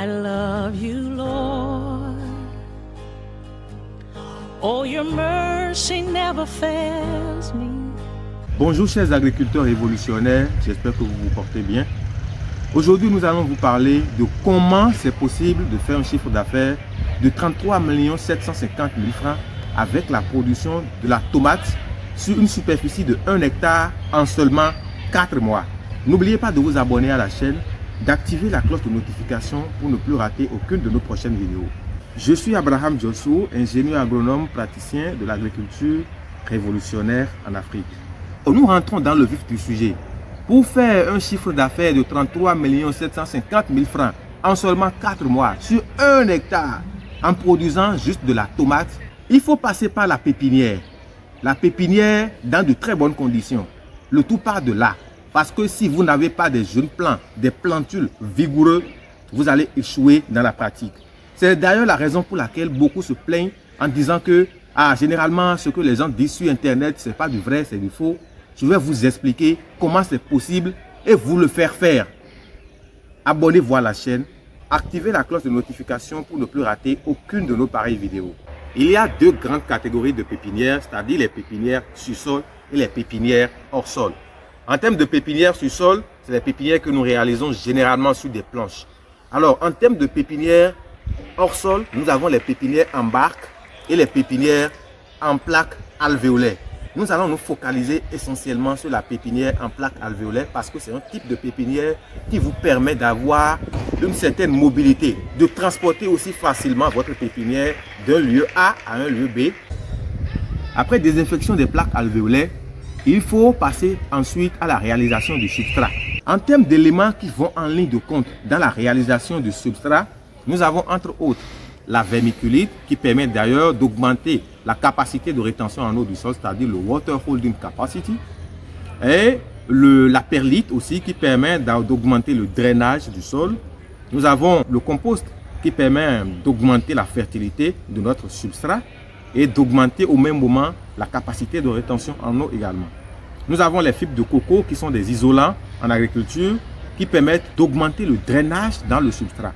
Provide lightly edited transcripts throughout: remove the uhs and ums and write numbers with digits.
I love you, Lord. Oh, your mercy never fails me. Bonjour chers agriculteurs révolutionnaires, j'espère que vous vous portez bien. Aujourd'hui, nous allons vous parler de comment c'est possible de faire un chiffre d'affaires de 33 750 000 francs avec la production de la tomate sur une superficie de 1 hectare en seulement 4 mois. N'oubliez pas de vous abonner à la chaîne, d'activer la cloche de notification pour ne plus rater aucune de nos prochaines vidéos. Je suis Abraham Josso, ingénieur agronome praticien de l'agriculture révolutionnaire en Afrique. Nous rentrons dans le vif du sujet. Pour faire un chiffre d'affaires de 33 750 000 francs en seulement 4 mois sur 1 hectare en produisant juste de la tomate, il faut passer par la pépinière. La pépinière dans de très bonnes conditions. Le tout part de là. Parce que si vous n'avez pas des jeunes plants, des plantules vigoureux, vous allez échouer dans la pratique. C'est d'ailleurs la raison pour laquelle beaucoup se plaignent en disant que généralement ce que les gens disent sur internet, c'est pas du vrai, c'est du faux. Je vais vous expliquer comment c'est possible et vous le faire faire. Abonnez-vous à la chaîne, activez la cloche de notification pour ne plus rater aucune de nos pareilles vidéos. Il y a deux grandes catégories de pépinières, c'est-à-dire les pépinières sur sol et les pépinières hors sol. En termes de pépinières sur sol, c'est les pépinières que nous réalisons généralement sur des planches. Alors, en termes de pépinières hors sol, nous avons les pépinières en barque et les pépinières en plaque alvéolaire. Nous allons nous focaliser essentiellement sur la pépinière en plaque alvéolaire parce que c'est un type de pépinière qui vous permet d'avoir une certaine mobilité, de transporter aussi facilement votre pépinière d'un lieu A à un lieu B. Après désinfection des plaques alvéolaires, il faut passer ensuite à la réalisation du substrat. En termes d'éléments qui vont en ligne de compte dans la réalisation du substrat, nous avons entre autres la vermiculite qui permet d'ailleurs d'augmenter la capacité de rétention en eau du sol, c'est-à-dire le water holding capacity, et la perlite aussi qui permet d'augmenter le drainage du sol. Nous avons le compost qui permet d'augmenter la fertilité de notre substrat et d'augmenter au même moment la capacité de rétention en eau également. Nous avons les fibres de coco qui sont des isolants en agriculture qui permettent d'augmenter le drainage dans le substrat.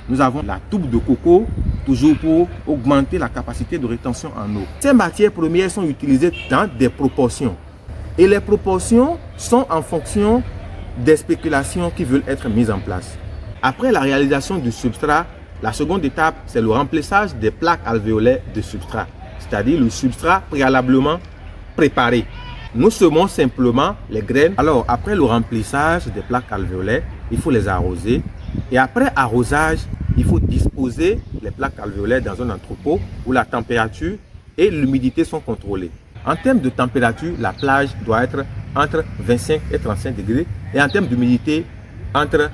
Nous avons la toube de coco, toujours pour augmenter la capacité de rétention en eau. Ces matières premières sont utilisées dans des proportions. Et les proportions sont en fonction des spéculations qui veulent être mises en place. Après la réalisation du substrat, la seconde étape, c'est le remplissage des plaques alvéolaires de substrat. C'est-à-dire le substrat préalablement préparé. Nous semons simplement les graines. Alors, après le remplissage des plaques alvéolaires, il faut les arroser. Et après arrosage, il faut disposer les plaques alvéolaires dans un entrepôt où la température et l'humidité sont contrôlées. En termes de température, la plage doit être entre 25 et 35 degrés. Et en termes d'humidité, entre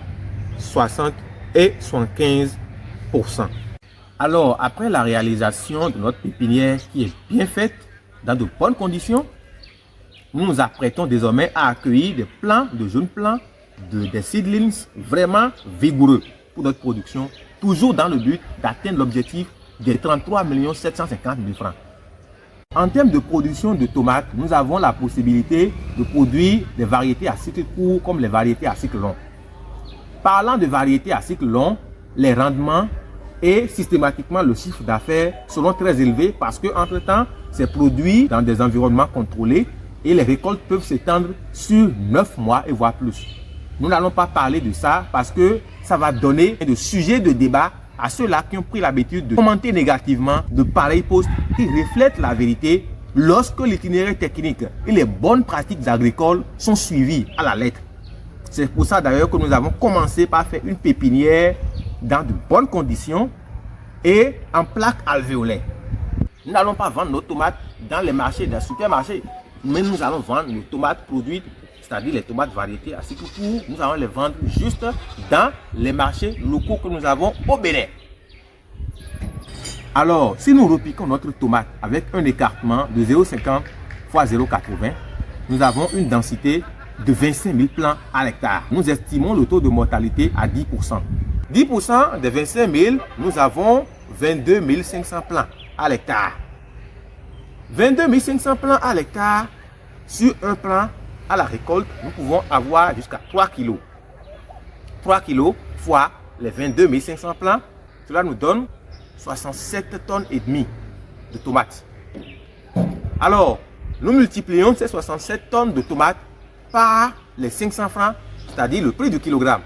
60 et 75%. Alors, après la réalisation de notre pépinière qui est bien faite, dans de bonnes conditions, nous nous apprêtons désormais à accueillir des plants, de jeunes plants, des seedlings vraiment vigoureux pour notre production, toujours dans le but d'atteindre l'objectif des 33 750 000 francs. En termes de production de tomates, nous avons la possibilité de produire des variétés à cycle court comme les variétés à cycle long. Parlant de variétés à cycle long, les rendements et systématiquement le chiffre d'affaires seront très élevés parce qu'entre-temps, c'est produit dans des environnements contrôlés et les récoltes peuvent s'étendre sur 9 mois et voire plus. Nous n'allons pas parler de ça parce que ça va donner des sujets de débat à ceux-là qui ont pris l'habitude de commenter négativement de pareils posts qui reflètent la vérité lorsque l'itinéraire technique et les bonnes pratiques agricoles sont suivis à la lettre. C'est pour ça d'ailleurs que nous avons commencé par faire une pépinière dans de bonnes conditions et en plaque alvéolaire. Nous n'allons pas vendre nos tomates dans les marchés, dans les supermarchés, mais nous allons vendre nos tomates produites, c'est-à-dire les tomates variétés à cycle court, nous allons les vendre juste dans les marchés locaux que nous avons au Bénin. Alors, si nous repiquons notre tomate avec un écartement de 0,50 x 0,80, nous avons une densité de 25 000 plants à l'hectare. Nous estimons le taux de mortalité à 10%. 10% des 25 000, nous avons 22 500 plants à l'hectare. 22 500 plants à l'hectare, sur un plant à la récolte, nous pouvons avoir jusqu'à 3 kg. 3 kg fois les 22 500 plants, cela nous donne 67 tonnes et demie de tomates. Alors, nous multiplions ces 67 tonnes de tomates par les 500 francs, c'est-à-dire le prix du kilogramme.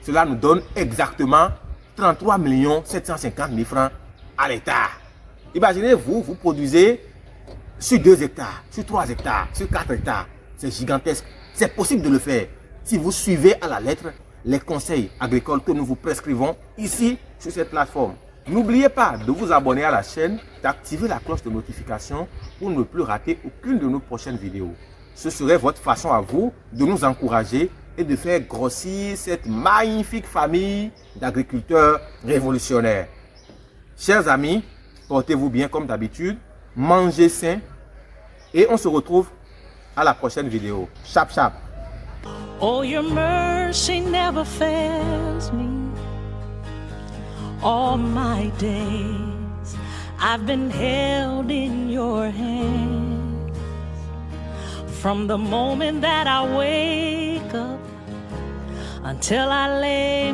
Cela nous donne exactement 33 750 000 francs à l'hectare. Imaginez-vous, vous produisez sur 2 hectares, sur 3 hectares, sur 4 hectares. C'est gigantesque. C'est possible de le faire si vous suivez à la lettre les conseils agricoles que nous vous prescrivons ici sur cette plateforme. N'oubliez pas de vous abonner à la chaîne, d'activer la cloche de notification pour ne plus rater aucune de nos prochaines vidéos. Ce serait votre façon à vous de nous encourager et de faire grossir cette magnifique famille d'agriculteurs révolutionnaires. Chers amis, portez-vous bien comme d'habitude, mangez sain et on se retrouve à la prochaine vidéo. Chap chap. Oh, your mercy never fails me. All my days I've been held in your hands. From the moment that I wake up until I lay